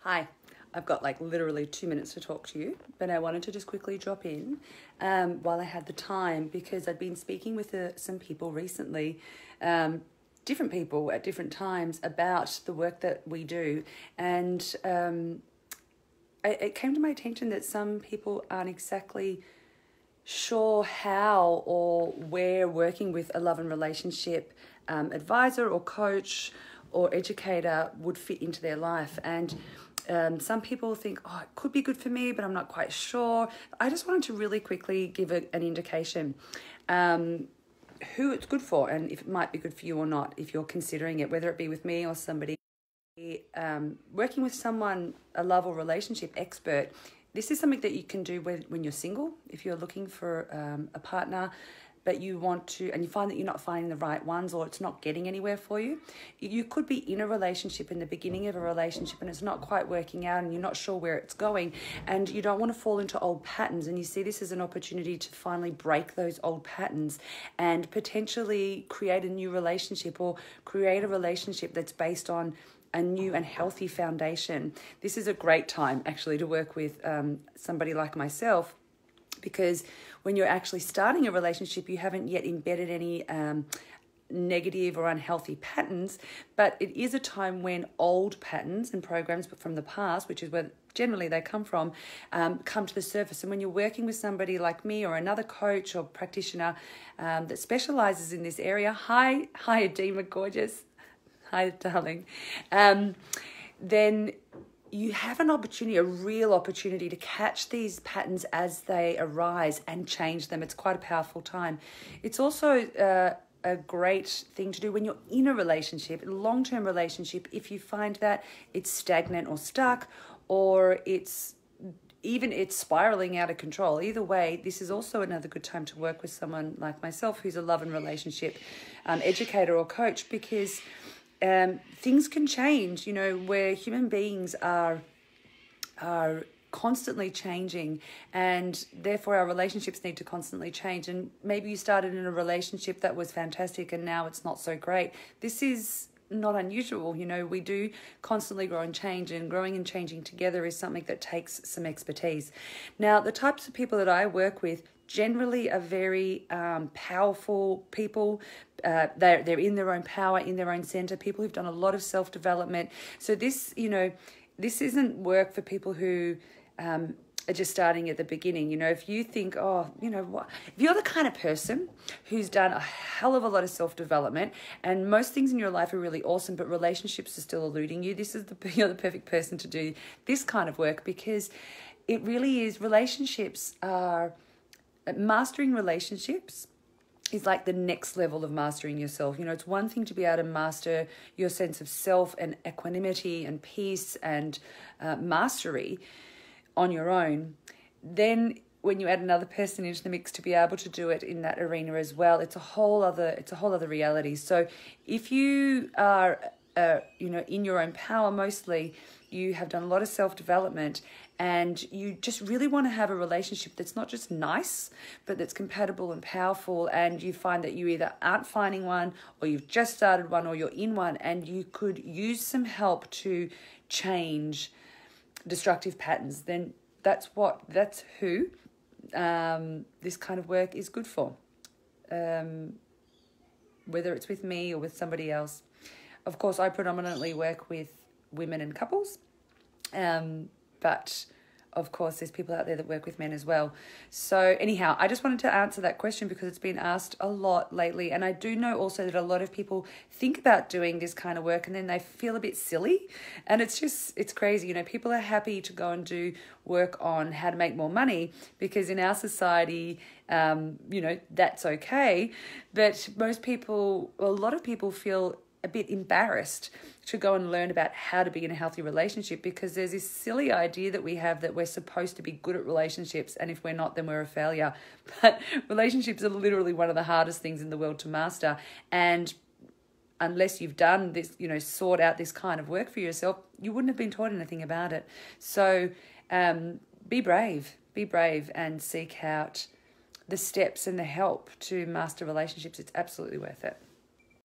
Hi, I've got like literally 2 minutes to talk to you, but I wanted to just quickly drop in while I had the time because I'd been speaking with some people recently, different people at different times about the work that we do. And it came to my attention that some people aren't exactly sure how or where working with a love and relationship advisor or coach or educator would fit into their life. And some people think, oh, it could be good for me, but I'm not quite sure. I just wanted to really quickly give an indication who it's good for and if it might be good for you or not, if you're considering it, whether it be with me or somebody. Working with someone, a love or relationship expert, this is something that you can do when you're single, if you're looking for a partner, but you want to, and you find that you're not finding the right ones or it's not getting anywhere for you. You could be in a relationship, in the beginning of a relationship, and it's not quite working out and you're not sure where it's going and you don't want to fall into old patterns, and you see this as an opportunity to finally break those old patterns and potentially create a new relationship or create a relationship that's based on a new and healthy foundation. This is a great time actually to work with somebody like myself, because when you're actually starting a relationship, you haven't yet embedded any negative or unhealthy patterns, but it is a time when old patterns and programs from the past, which is where generally they come from, come to the surface. And when you're working with somebody like me or another coach or practitioner that specializes in this area, hi Adema, gorgeous. Hi, darling. Then you have an opportunity, a real opportunity to catch these patterns as they arise and change them. It's quite a powerful time. It's also a great thing to do when you're in a relationship, a long-term relationship, if you find that it's stagnant or stuck, or it's spiraling out of control. Either way, this is also another good time to work with someone like myself who's a love and relationship educator or coach, because things can change, where human beings are constantly changing, and therefore our relationships need to constantly change. And maybe you started in a relationship that was fantastic and now it's not so great. This is not unusual. We do constantly grow and change, and growing and changing together is something that takes some expertise. Now, the types of people that I work with generally are very powerful people. They're in their own power, in their own center, people who've done a lot of self-development. So this isn't work for people who are just starting at the beginning. If you think, if you're the kind of person who's done a hell of a lot of self-development and most things in your life are really awesome, but relationships are still eluding you, you're the perfect person to do this kind of work, because it really is. Mastering relationships is like the next level of mastering yourself. It's one thing to be able to master your sense of self and equanimity and peace and mastery on your own. Then when you add another person into the mix to be able to do it in that arena as well, it's a whole other reality. So if you are in your own power, mostly you have done a lot of self-development and you just really want to have a relationship that's not just nice, but that's compatible and powerful, and you find that you either aren't finding one or you've just started one or you're in one, and you could use some help to change destructive patterns, then that's who this kind of work is good for, whether it's with me or with somebody else. Of course, I predominantly work with women and couples, but of course there's people out there that work with men as well. So anyhow, I just wanted to answer that question because it's been asked a lot lately, and I do know also that a lot of people think about doing this kind of work and then they feel a bit silly, and it's crazy. People are happy to go and do work on how to make more money because in our society, that's okay, but a lot of people feel a bit embarrassed to go and learn about how to be in a healthy relationship, because there's this silly idea that we have that we're supposed to be good at relationships, and if we're not, then we're a failure. But relationships are literally one of the hardest things in the world to master, and unless you've done this, sort out this kind of work for yourself, you wouldn't have been taught anything about it. So be brave and seek out the steps and the help to master relationships. It's absolutely worth it.